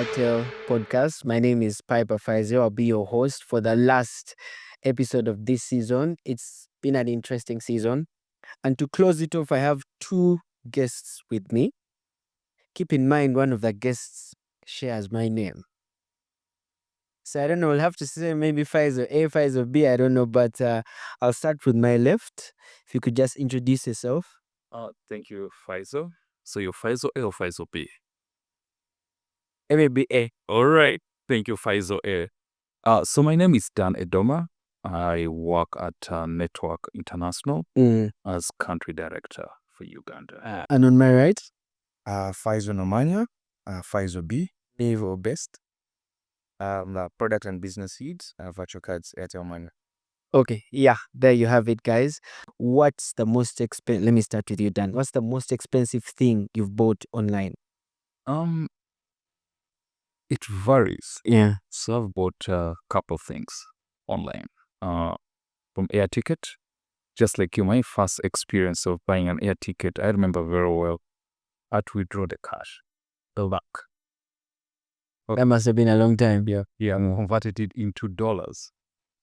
Airtel podcast. My name is Piper Faisal. I'll be your host for the last episode of this season. It's been an interesting season. And to close it off, I have two guests with me. Keep in mind, one of the guests shares my name. So I don't know, I'll have to say maybe Faisal A, Faisal B, I don't know, but I'll start with my left. If you could just introduce yourself. Thank you, Faisal. So you're Faisal A or Faisal B? Maybe A. All right. Thank you, Faisal A. So my name is Dan Edoma. I work at Network International as country director for Uganda. And on my right? Faisal Namanya, Faisal B, Naval Best, product and business leads, virtual cards, Airtel Money. Okay, yeah, there you have it, guys. What's the most expensive? Let me start with you, Dan. What's the most expensive thing you've bought online? It varies. Yeah. So I've bought a couple things online. From air ticket, just like you, my first experience of buying an air ticket, I remember very well. I had to withdraw the cash, the back. That must have been a long time. Yeah, converted it into dollars,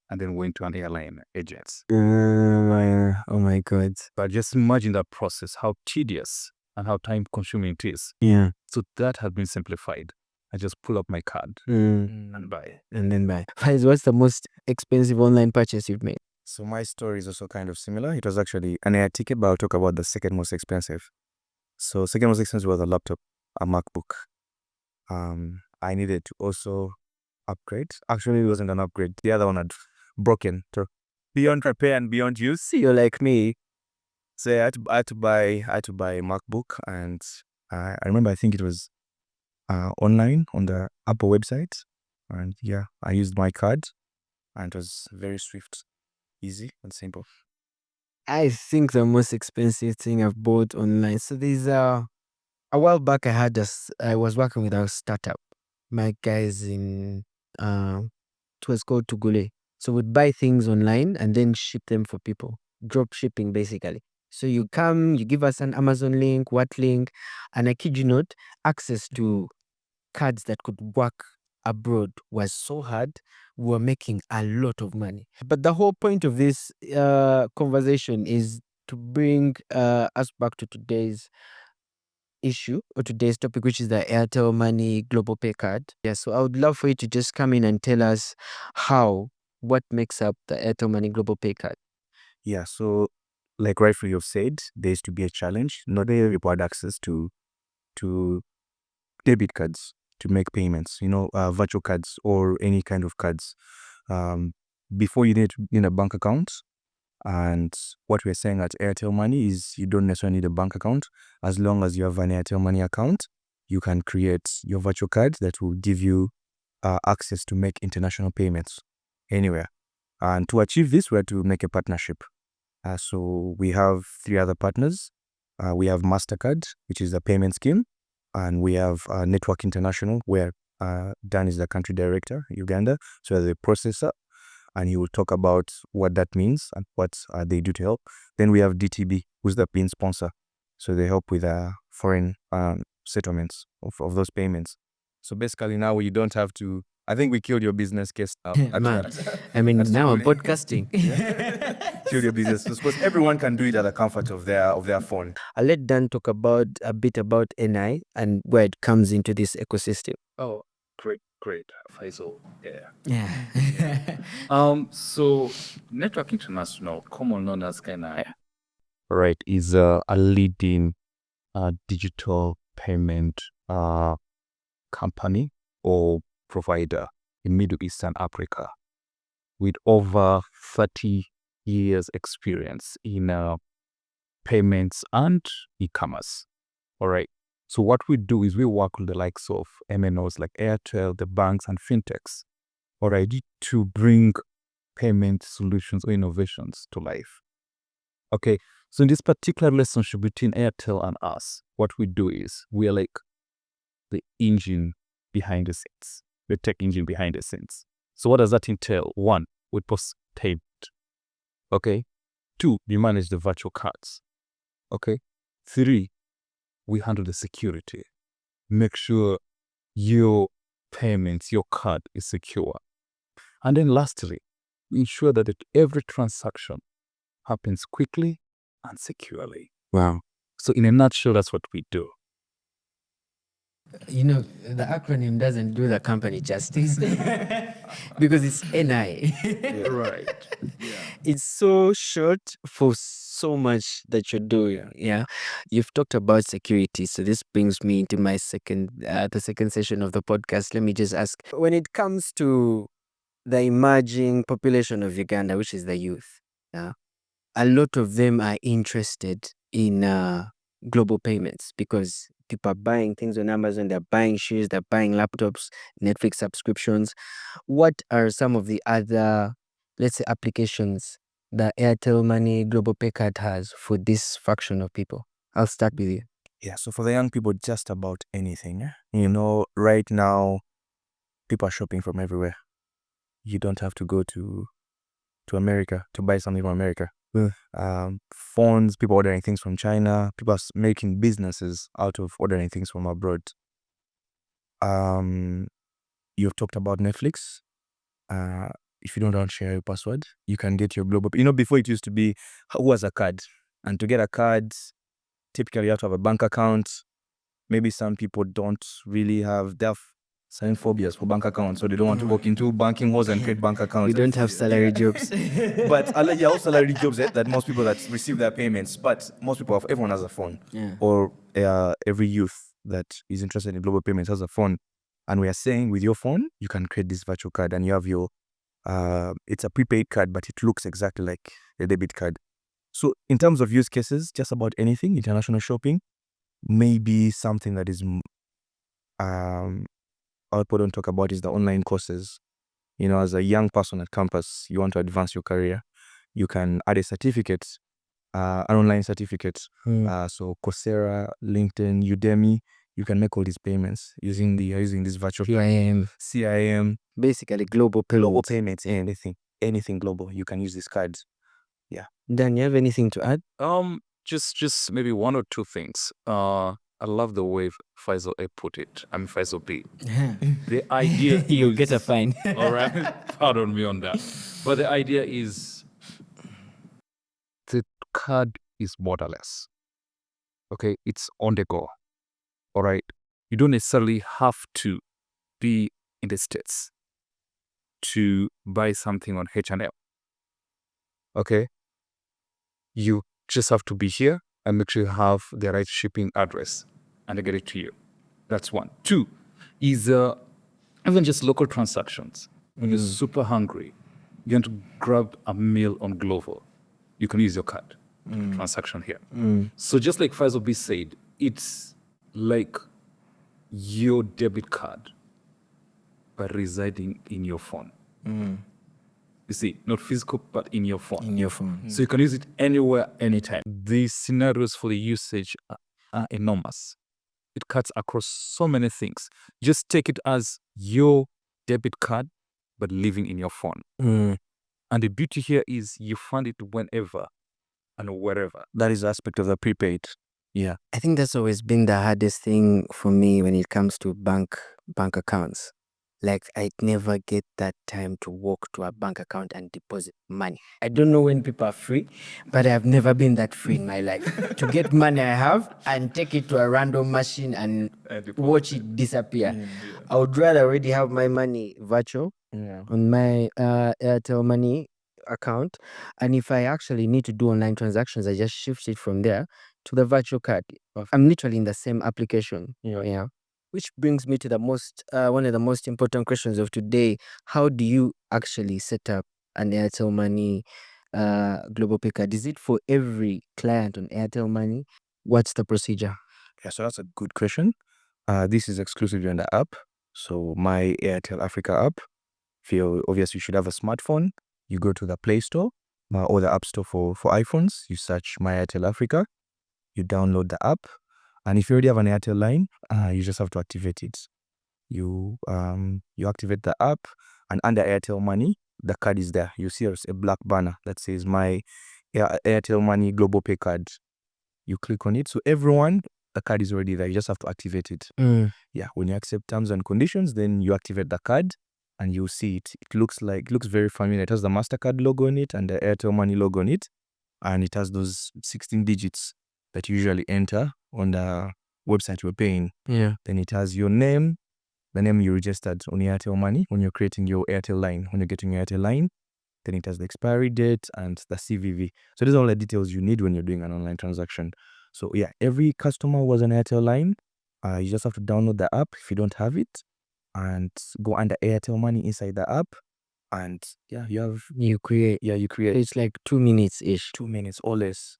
and then went to an airline agent. Oh my God. But just imagine that process, how tedious and how time consuming it is. Yeah. So that has been simplified. I just pull up my card and buy. And then buy. Faiz, what's the most expensive online purchase you've made? So my story is also kind of similar. It was actually an air ticket, but I'll talk about the second most expensive. So second most expensive was a laptop, a MacBook. I needed to also upgrade. Actually, it wasn't an upgrade. The other one had broken. So beyond repair and beyond use. See, you're like me. So I had to buy a MacBook, and I remember I think it was online on the Apple website, and yeah, I used my card, and it was very swift, easy, and simple. I think the most expensive thing I've bought online. So there's a while back I was working with a startup. My guys in it was called Tugule. So we'd buy things online and then ship them for people. Drop shipping basically. So you come, you give us an Amazon link, what link, and I kid you not, access to cards that could work abroad was so hard. We were making a lot of money. But the whole point of this conversation is to bring us back to today's issue or today's topic, which is the Airtel Money Global Pay card. Yeah, so I would love for you to just come in and tell us what makes up the Airtel Money Global Pay card. Yeah, so like rightfully you've said, there used to be a challenge. Not everybody had access to debit cards to make payments, virtual cards or any kind of cards. Before you need a bank account. And what we're saying at Airtel Money is you don't necessarily need a bank account. As long as you have an Airtel Money account, you can create your virtual card that will give you access to make international payments anywhere. And to achieve this, we had to make a partnership. So we have 3 other partners. We have MasterCard, which is the payment scheme. And we have Network International, where Dan is the country director, Uganda. So the processor. And he will talk about what that means and what they do to help. Then we have DTB, who's the PIN sponsor. So they help with foreign settlements of those payments. So basically now you don't have to, I think we killed your business case now. Man, I mean, now I'm podcasting. Killed your business because everyone can do it at the comfort of their phone. I'll let Dan talk a bit about NI and where it comes into this ecosystem. Oh, great, Faisal. Yeah. So Network International, commonly known as NI, right, is a leading digital payment company or provider in Middle Eastern Africa with over 30 years experience in payments and e-commerce. All right. So what we do is we work with the likes of MNOs like Airtel, the banks and fintechs, already to bring payment solutions or innovations to life. Okay, so in this particular relationship between Airtel and us, what we do is we are like the engine behind the scenes, the tech engine behind the scenes. So what does that entail? 1, we post payment. Okay. 2, we manage the virtual cards. Okay. 3, we handle the security. Make sure your payments, your card is secure. And then lastly, ensure that every transaction happens quickly and securely. Wow. So in a nutshell, that's what we do. You know, the acronym doesn't do the company justice because it's NI. Right. It's so short for so much that you're doing. Yeah. You've talked about security. So this brings me into my the second session of the podcast. Let me just ask, when it comes to the emerging population of Uganda, which is the youth, yeah, a lot of them are interested in global payments because people are buying things on Amazon, they're buying shoes, they're buying laptops, Netflix subscriptions. What are some of the other, let's say, applications that Airtel Money Global Pay card has for this fraction of people? I'll start with you. Yeah, so for the young people, just about anything. You know, right now, people are shopping from everywhere. You don't have to go to America to buy something from America. Phones, people ordering things from China, people are making businesses out of ordering things from abroad. You've talked about Netflix. If you don't share your password, you can get your global. You know, before it used to be who has a card, and to get a card, typically you have to have a bank account. Maybe some people don't really have certain phobias for bank accounts, so they don't want to walk into banking halls and create bank accounts. We don't have salary jobs. But all salary jobs that most people that receive their payments, but most people everyone has a phone. Yeah. Or every youth that is interested in global payments has a phone. And we are saying with your phone, you can create this virtual card and you have your, it's a prepaid card, but it looks exactly like a debit card. So in terms of use cases, just about anything, international shopping, maybe something that is, all people don't talk about is the online courses. You know, as a young person at campus, you want to advance your career, you can add a certificate, an online certificate. So Coursera, LinkedIn, Udemy, you can make all these payments using this virtual CIM, Basically global payments. anything global. You can use these cards. Yeah. Dan, you have anything to add? Just maybe one or two things. I love the way Faisal A put it. I'm Faisal B. The idea You'll is, get a fine. all right, pardon me on that. But the idea is the card is borderless. Okay, it's on the go. All right, you don't necessarily have to be in the States to buy something on H&M. Okay, you just have to be here and make sure you have the right shipping address and they get it to you. That's one. Two is even just local transactions. When you're super hungry, you want to grab a meal on Glovo, you can use your card transaction here. So just like Faisal B said, it's like your debit card but residing in your phone. You see, not physical, but in your phone. In your phone. So you can use it anywhere, anytime. The scenarios for the usage are enormous. It cuts across so many things. Just take it as your debit card, but living in your phone. And the beauty here is you find it whenever and wherever. That is the aspect of the prepaid. Yeah. I think that's always been the hardest thing for me when it comes to bank accounts. Like, I'd never get that time to walk to a bank account and deposit money. I don't know when people are free, but I've never been that free in my life. To get money I have and take it to a random machine and watch it disappear. I would rather already have my money virtual on my Airtel Money account. And if I actually need to do online transactions, I just shift it from there to the virtual card. I'm literally in the same application. Yeah. Which brings me to the one of the most important questions of today. How do you actually set up an Airtel Money Global Pay card? Is it for every client on Airtel Money? What's the procedure? Yeah, so that's a good question. This is exclusively on the app. So my Airtel Africa app. Obviously you should have a smartphone. You go to the Play Store or the App Store for iPhones. You search My Airtel Africa. You download the app. And if you already have an Airtel line, you just have to activate it. You activate the app, and under Airtel Money, the card is there. You see a black banner that says My Airtel Money Global Pay card. You click on it. So everyone the card is already there. You just have to activate it. Mm. Yeah, when you accept terms and conditions, then you activate the card and you see it. It looks very familiar. It has the MasterCard logo on it and the Airtel Money logo on it. And it has those 16 digits that you usually enter on the website you're paying. Yeah. Then it has your name, the name you registered on Airtel Money when you're creating your Airtel line, when you're getting your Airtel line. Then it has the expiry date and the CVV. So these are all the details you need when you're doing an online transaction. So yeah, every customer who has an Airtel line, you just have to download the app if you don't have it, and go under Airtel Money inside the app, and yeah, You create. you create It's like 2 minutes ish. 2 minutes or less.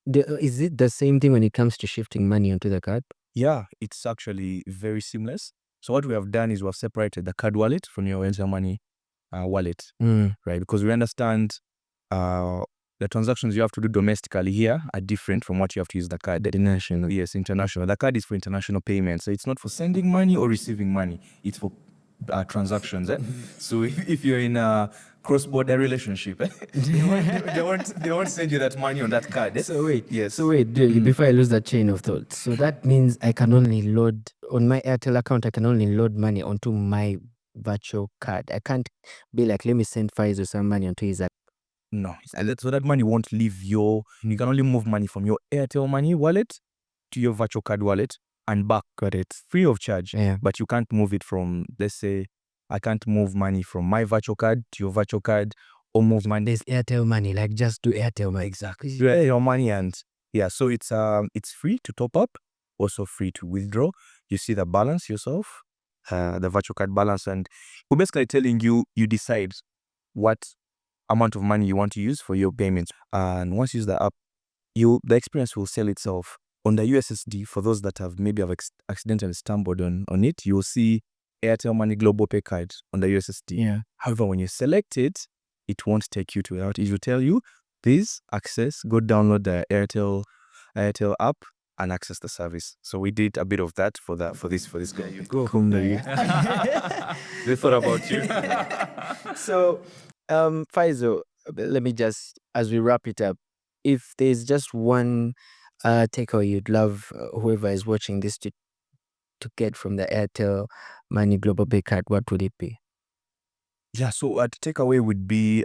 Is it the same thing when it comes to shifting money onto the card? Yeah, it's actually very seamless. So what we have done is we have separated the card wallet from your Airtel Money wallet, right? Because we understand the transactions you have to do domestically here are different from what you have to use the card. International. Yes, international. The card is for international payments. So it's not for sending money or receiving money. It's for transactions. So if you're in a cross-border relationship, they won't send you that money on that card. So wait. Yes. So wait, before I lose that chain of thought. So that means I can only load on my Airtel account. I can only load money onto my virtual card. I can't be like, let me send Faisal some money onto his account. No, so that money won't leave you can only move money from your Airtel Money wallet to your virtual card wallet and back. Got it. Free of charge. Yeah. But you can't move it from, let's say, I can't move money from my virtual card to your virtual card, or move money. There's Airtel Money, like just do Airtel Money. Exactly. Your money, and yeah, so it's free to top up, also free to withdraw. You see the balance yourself, the virtual card balance, and we're basically telling you decide what amount of money you want to use for your payments. And once you use the app, the experience will sell itself. On the USSD, for those that have accidentally stumbled on it, you'll see Airtel Money Global Pay card on the USSD. Yeah. However, when you select it, it won't take you to it. It will tell you, please go download the Airtel app and access the service. So we did a bit of that for this guy. You go. They thought about you. So, Faisal, let me just, as we wrap it up, if there's just one takeaway you'd love whoever is watching this to get from the Airtel Money Global Pay card, what would it be? Yeah, so the takeaway would be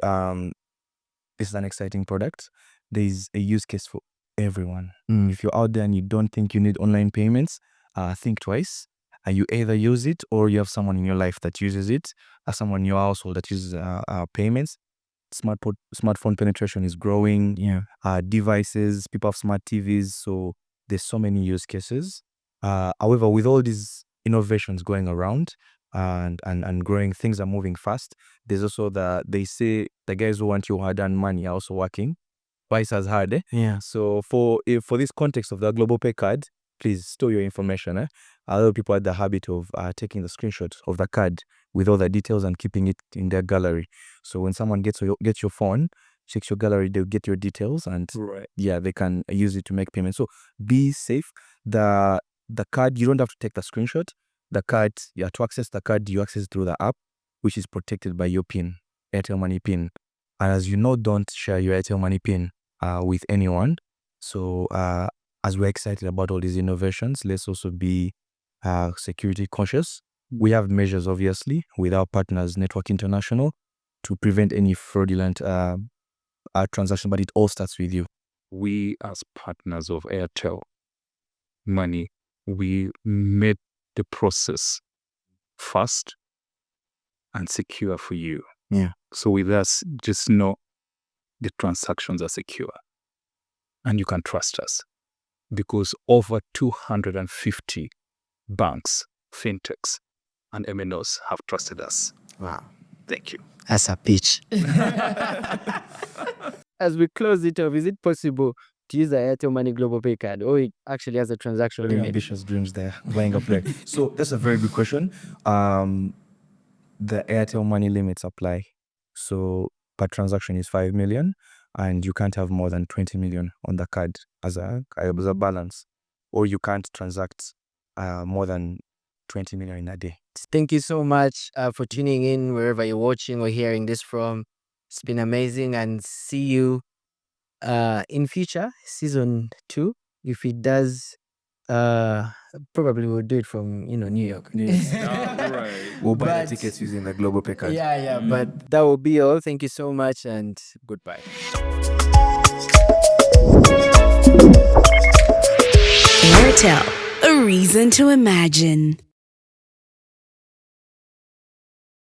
this is an exciting product. There's a use case for everyone. If you're out there and you don't think you need online payments, think twice. You either use it or you have someone in your life that uses it, someone in your household that uses payments. Smartphone penetration is growing. Yeah. Devices, people have smart TVs, so there's so many use cases. However, with all these innovations going around and growing, things are moving fast. There's also they say the guys who want your hard-earned money are also working twice as hard. Yeah. So for this context of the Global Pay card, please store your information. A lot of people had the habit of taking the screenshot of the card with all the details and keeping it in their gallery. So when someone gets your phone, checks your gallery, they'll get your details, and yeah, they can use it to make payments. So be safe. The card, you don't have to take the screenshot. The card, to access the card, you access it through the app, which is protected by your PIN, Airtel Money PIN. And as you know, don't share your Airtel Money PIN with anyone. So as we're excited about all these innovations, let's also be security conscious. We have measures, obviously, with our partners, Network International, to prevent any fraudulent transaction, but it all starts with you. We, as partners of Airtel Money, we made the process fast and secure for you. Yeah. So with us, just know the transactions are secure and you can trust us, because over 250 banks, fintechs, and MNOs have trusted us. Wow. Thank you. That's a pitch. As we close it off, is it possible to use the Airtel Money Global Pay card, or it actually has a transaction Very limit? ambitious dreams there, going up there. So that's a very good question. The Airtel Money limits apply. So per transaction is 5 million, and you can't have more than 20 million on the card as a balance, or you can't transact more than 20 million in a day. Thank you so much for tuning in wherever you're watching or hearing this from. It's been amazing, and see you in future season 2 if it does probably we'll do it from New York. Yes. Right. We'll buy the But- tickets using the Global Pay card. Yeah, but that will be all. Thank you so much and goodbye. Airtel, a reason to imagine.